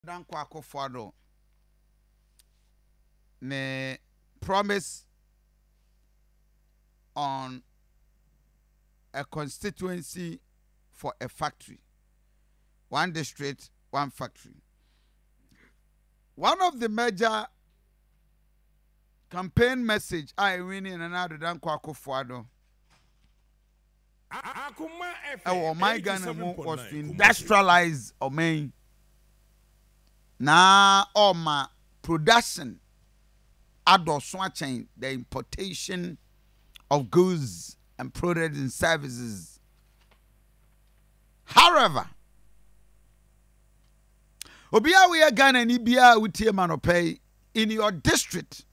Akoma ne promise on a constituency for a factory. One district, one factory. One of the major campaign message I win in another Akoma my Ghana was to industrialize Omain. Now all my production chain, the importation of goods and products and services. However, Obia we are Ghana ni bia utie manopay in your district.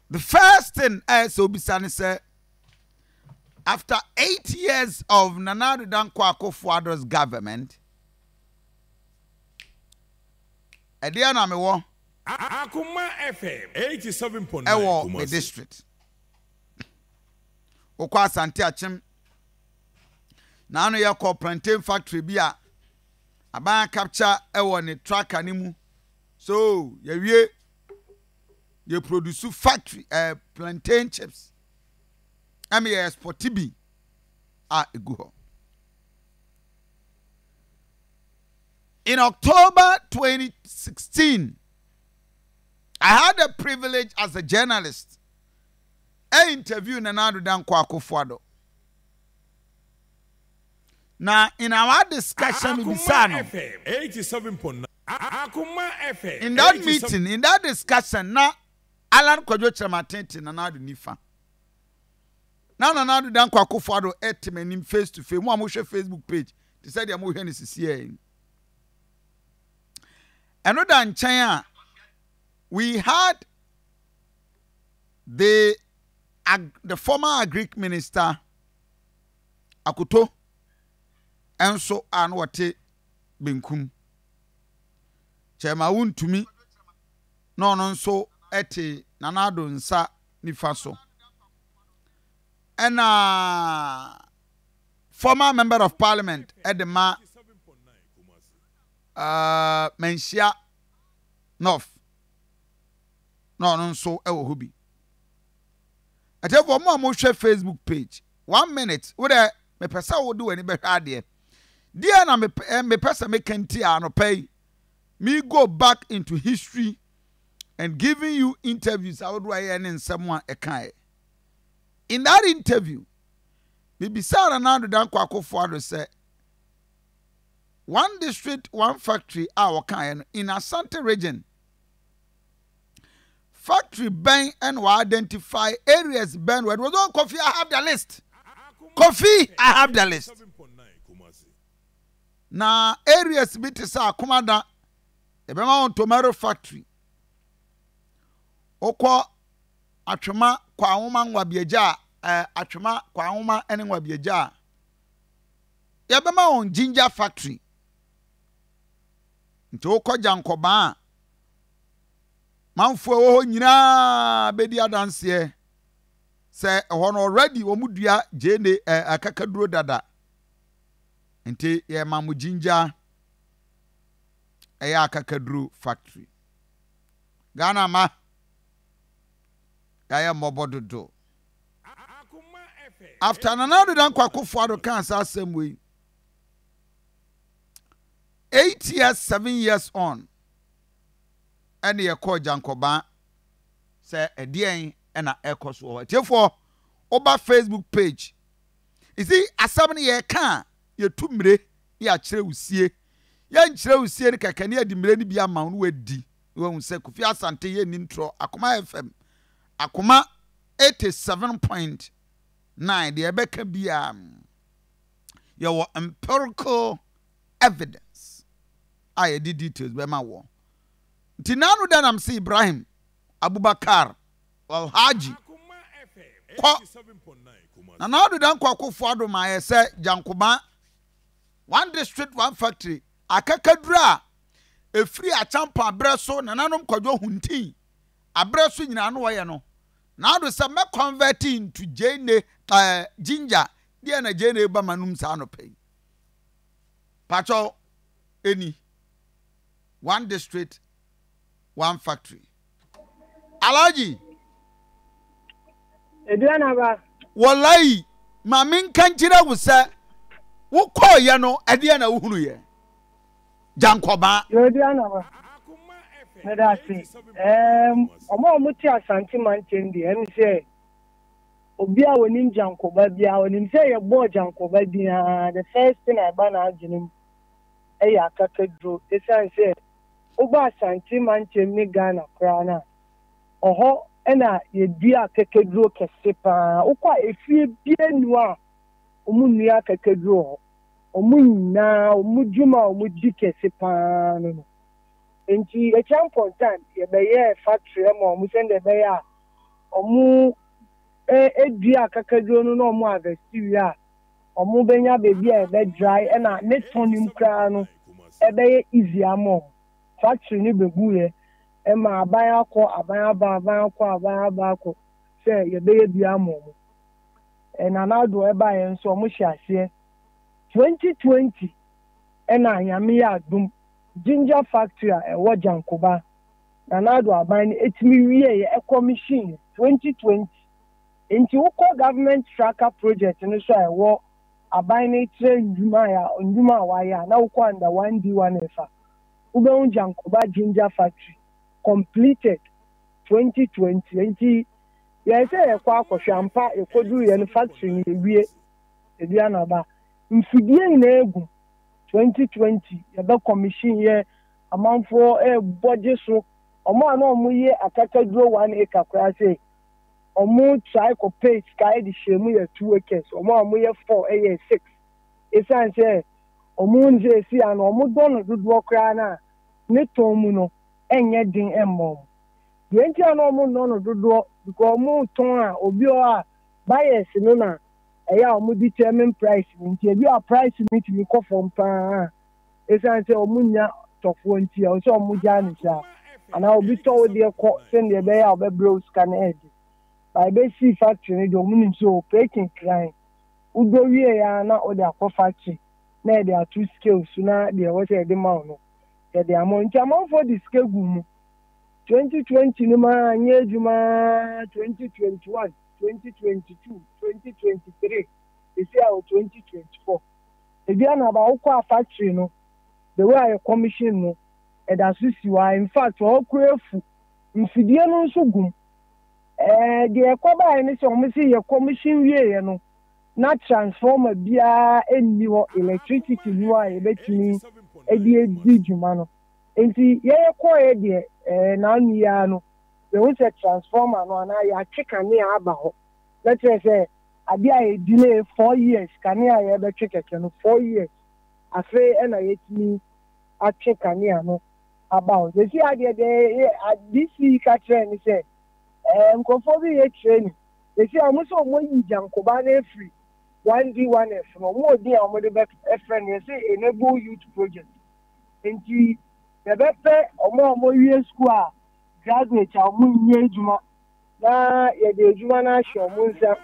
The first thing as Obisani said, after 8 years of Nana Dankwa Akufo-Addo's government, Ediana mewo Akoma FM 87.9 ewo the district. Okwa Asante Achim na anu ye ko plantain factory bia aban capture ewo ne track animu. So ye produce factory plantain chips. Ami export bi egu ho. In October 2016, I had the privilege as a journalist to interview Nana Dankwa Akufo-Addo. Now, in our discussion with Bisano, in that meeting, in that discussion, now Alan Kojo Chamatenti Nana Nifa. Now Nana Dankwa Akufo-Addo ate me face to face. Mo amoshe Facebook page. They said they are more here in Another in China, we had the former Greek minister Akuto and so Anwate Benkum. Chema to me no so ete nanado nsa nifaso. And former member of parliament Edema Mensia North. No, so ewo hubi. I tell you, more share Facebook page. 1 minute. What me pesa will do any better idea. Dear na me pesa me kenti no pay. Me go back into history and giving you interviews. I would write and someone a kind. In that interview, me beside another Dankwa Akufo-Addo say. One district, one factory, our kind in Asante region. Factory ban and will identify areas ban where it was on coffee. I have the list. Coffee, I have the list. Now areas bit is a commander. The on tomato factory. Oko Atwema kwa woman wabieja. Atwema kwa woman ene wabieja. Yabema on ginger factory. Nti okọ GYANKOBAA manfo wo nyina bedi adanse se ho no already wo mudua jene akakaduro dada nti ye mamu ginger eya akakaduro factory Ghana ma ya mobododo after Nana Dankwa Akufo-Addo kan sa asem 8 years, 7 years on, and you call GYANKOBAA say a DN and a echo so. Therefore, over Facebook page. You see, a 7 year can you 2 minutes, ya chere usie. Ya chere usie, kakani ya dimreni biya maunu wedi. Uwe say Kofi Asante ye nintro. Akoma FM. Akoma 87.9. The ebeka biya. Your empirical evidence. I did details by my war. Tinanu dan am see Ibrahim Abubakar Al Haji. Na now do dan Akufo-Addo my say GYANKOBAA one district one factory akakadura e free a champa abreso na nanom kwadwo hunti abreso nyina no woye no now do say me convert into ginger dia na jene ba manum sa no pay Pacho, any. One district, one factory. Alaji. Eduana ba. Wallahi, ma min kanchira wo say wo call ye no ade na wo hunu ye. Jankoba. Eduana ba. Meda si. Omo muti Asante manchen di em say obi a wonim Jankoba bia wonim say ye bo Jankoba bia the first thing I ban aginim e ya kakadro. Esan say oba Asante manchen ni Ghana kra na. Oho ena ye dia kekedro kese pa ukwa efie bie nu a omunua kekedro omunna omudjuma omudi kese pa no enti e important ye be ye factory ma omu sende be ya omu dia kekedro no omu harvesti ya omu benya bebi e be dry ena ne tonim kra no e be ye easy amom factory ni begu ye Emma abaya ko abaya ba ko say ye be bia mom and anado e ba yen so mo hyiase 2020 ena anyame ya dum ginger factory e wo Jankoba anado aban etimi wie ye commission 2020 enti uko government tracker project no so e wo aban ni tre nduma wa ya na uko under 1D1 efa ube Jankoba ginger factory completed 2020 enti ye say e kwa kwhwampa e kodu ye no factory ni ewie Eduana ba mfidie ni egu 2020 ye be commission ye amanfo budget so omo ana omo ye akakaduro 1 acre kwa say omo try ko pay sky di shemu ye 2 acres omo ye 4 ye 6 esan say omo nje si ana omo dono dodo kra na ne tomu no enye din emmom yenti ana omo no dodo because omo ton a obi o a buyers no na eya omo determine price nti ebi a price meet me ko from pa esan say omo nya tofo nti o so omo ja ni sha ana obi to de ko send e be ya obe bro scan head by be see factory ni do mu so packing crying udo wie ya na o de akọ factory na e de two scales na de wo say de ma no the amount for the scale 2020 no ma nye juma 2021 2022 2023 this year 2024 Eduana ba ukwa factory no the way I commission no e da susiwa in fact o krefu mfidie no nso gum de ekoba ni so mo si ye commission wie ye no na transformer bia enni ho electricity ni wa e betimi edi juma no enti ye ko e de na nia no we want a transformer no na ya cheka ne aba ho let's say abi a delay 4 years kan ya ye be cheka no 4 years afi e na yetimi a cheka ne no aba ho they see ade this week a train say nkofo bi ye train they see amuso mo yi Jankoba na free 1D1F no mo di a mo de be friend ye say enable youth project enti the better omo wie school a graduate a omo nye ejuma na ye de ejuma na hye omo nsa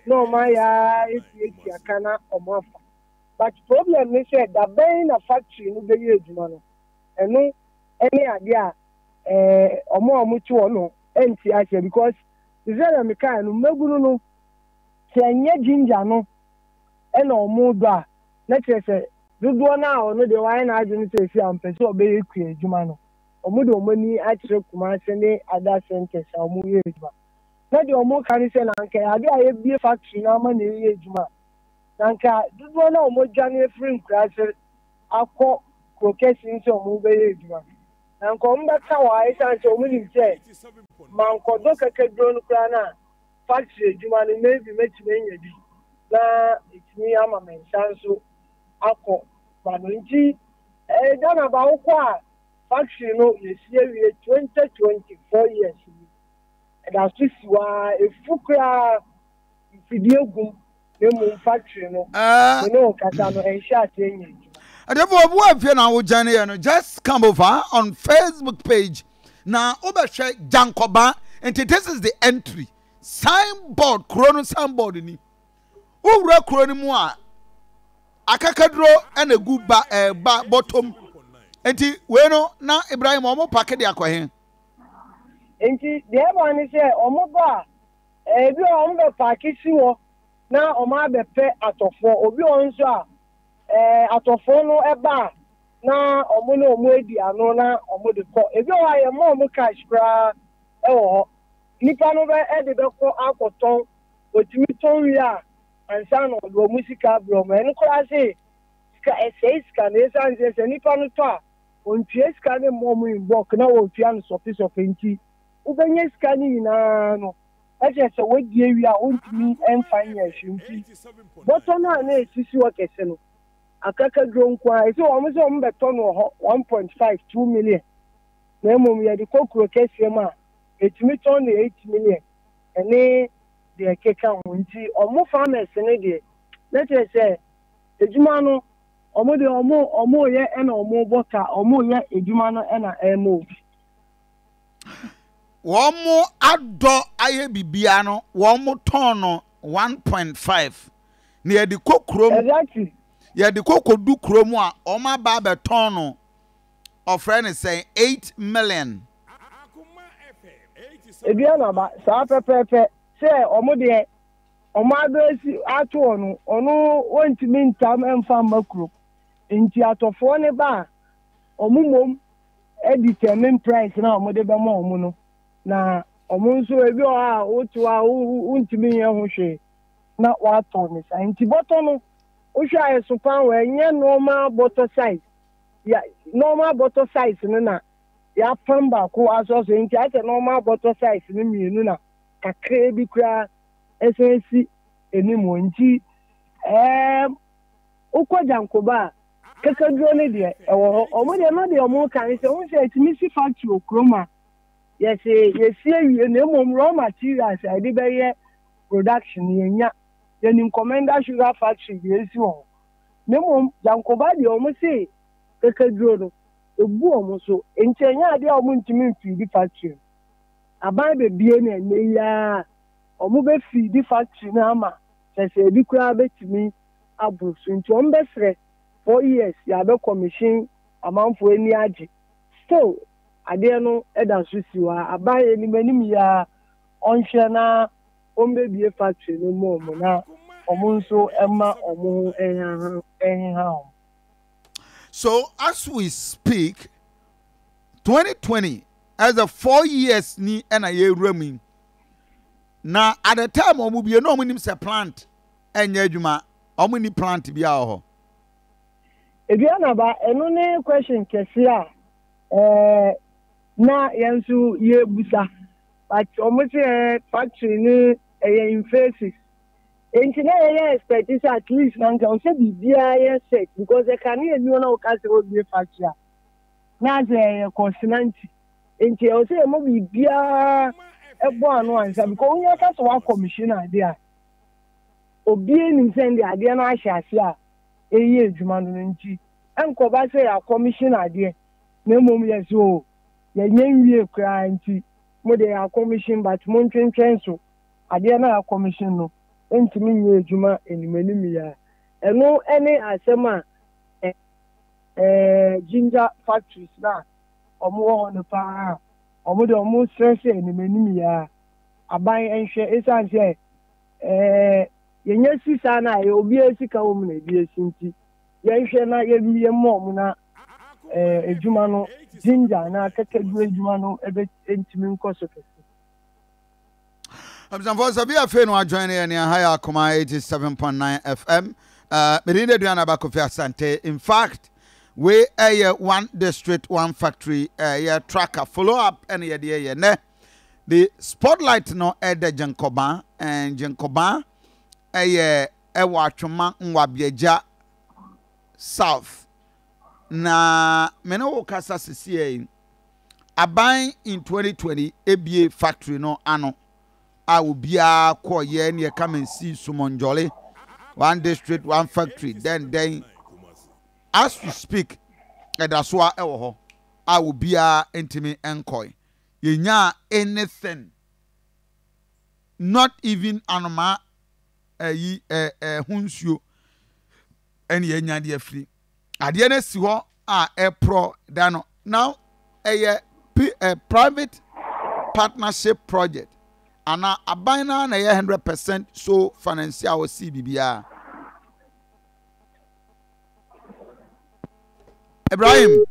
no ma ya esi akana omo afa but problem is that ben na factory no be ejuma no eno any ade a omo ti wo no enti ase because Israel meka no megunu no senye ginger no ena omo do a na say dodo na ono de why na ajun say fi am pese obe eku ejuma no omo de omo ni akire kuma se ne ada centers omo ye ejuma na de omo kan se na nka ade a ye bie factory na ma na ye ejuma na nka dodo na omo jane free class akọ processing se omo be ye ejuma na nka omo ka wa ai san se omo ni se man ko do keke drone kra na factory ejuma ni maybe metime nya bi na itimi ama men sanso akọ manunji dana ba ukwa factory no yesie 2024 years da sisiwa efukra fidie gum nemu factory no no kata no ensha tenye adefo obu afie na wo jane ye no just come over on Facebook page na obehwe Jankoba and this is the entry signboard krono signboard ni owura krono mu a akakaduro ena gu ba bottom enti we no na Ibrahim omo pack de akwahen enti de one say omo ba ebi omo be pack si wo na omo abepe atofo obi on so a atofo no eba na omo no omo edi ano na omo de ko ebi o aye mo omo cash kra ewo nipa no be e de ko akoton otimi ton wi a ansa no do musika bro me no kra se ska ska ne san se nipa no to a ontie ska ne mo mu inbox na wo tia no sofi nti ubenye ska ni na no eje se wodi wi a ontimi enfan ya hwimti boto na na esisi wo kese no akaka gronkwa ese wo mo se wo beto no ho 1.5 2 million na mo ya di kokuro kese ma etimi ton na 8 million ene de keka ho nti omo farmers ne de let us say ejuma no omo de omo ye na omo bota omo ye ejuma no na emo womo ado aye bibia no womo ton no 1.5 na ye de kokrom exactly ye de kokodu krom a oma ba be ton no ofre ne say 8 million ebia na ba sa pepepe say omo de omo adesi ato ono wontimi ntam emfa makro nti atofo ne ba omo mom determine price na omo de be ma omo no na omo nso ebi o a otu a wontimi ye ho hwe na wato ne sa nti boto no o hwa yeso pan we nye normal bottle size ya normal bottle size no na ya pamba ko aso so nti ate normal bottle size ni mienu na kakra bi kra esensi enimo nti ukwa GYANKOBAA kakaduro ne de ewo omo de no de omo kan se won se etimi factory okroma yes awie na mom raw materials I dey be production yenya then commander sugar factory yes wo na mom GYANKOBAA de omo se kakaduro no ebu omo so enchenya ade omo ntimi feed factory aban be bie na eya omo be feed factory na ama se ebi kura betimi abro so nti omo be sre 4 years ya be commission amanfo eni age still ade no eda so siwa aban eni manim ya onhwe na ombe bie factory no mo na omo nso ema omo enha. So as we speak 2020 as a 4 years ni na ye remi na at the time omo bie no omo nim se plant enya adwuma omo ni plant bia ho ebia na ba eno ne question kesi a na yensu ye busa but omo se factory ni in phases enti na ye expect is at least na nka se bibia ye set because they can hear you na o ka se o be factory na ze consonanti enti o se mo bibia ebo anu ansa because onye ka so wa commissioner there obi eni send ade na ahyiase a eye adwuma no nti enkoba say ya commissioner there na mom yes o ye nyenwie kra nti mo de ya commission but mo ntwentwen so ade na ya commission no enti mi nye adwuma enimani ya eno ene asema ginger factories na omo wo no pa omo de omo stress enimani ya aban enhwe esanse yenye sisa na ye obi esika wo mu na ebi esinti yenhwe na ye biye mom na ejuma no ginger na kakadu ejuma no ebe entimi nkoso kese. I'm for Sabia Feno are joining in higher Akoma 87.9 FM. Medina Diana Bakofi Asante. In fact, we a one district, one factory, tracker follow up any idea. The spotlight no at the GYANKOBAA and GYANKOBAA a watchman Wabieja South. Na meno kasa CCA aban in 2020 ABA factory no ano I will be a call ye near come and see Sumonjole, one district, one factory. Then as we speak, that's why I will be a intimate encoy. You nya anything, not even anoma hunsio ɛne yɛnya deɛ free adeɛ no si hɔ a ɛprɔ da no now ɛyɛ private partnership project ana aban na ɛyɛ 100% so financial or CBBA. Ibrahim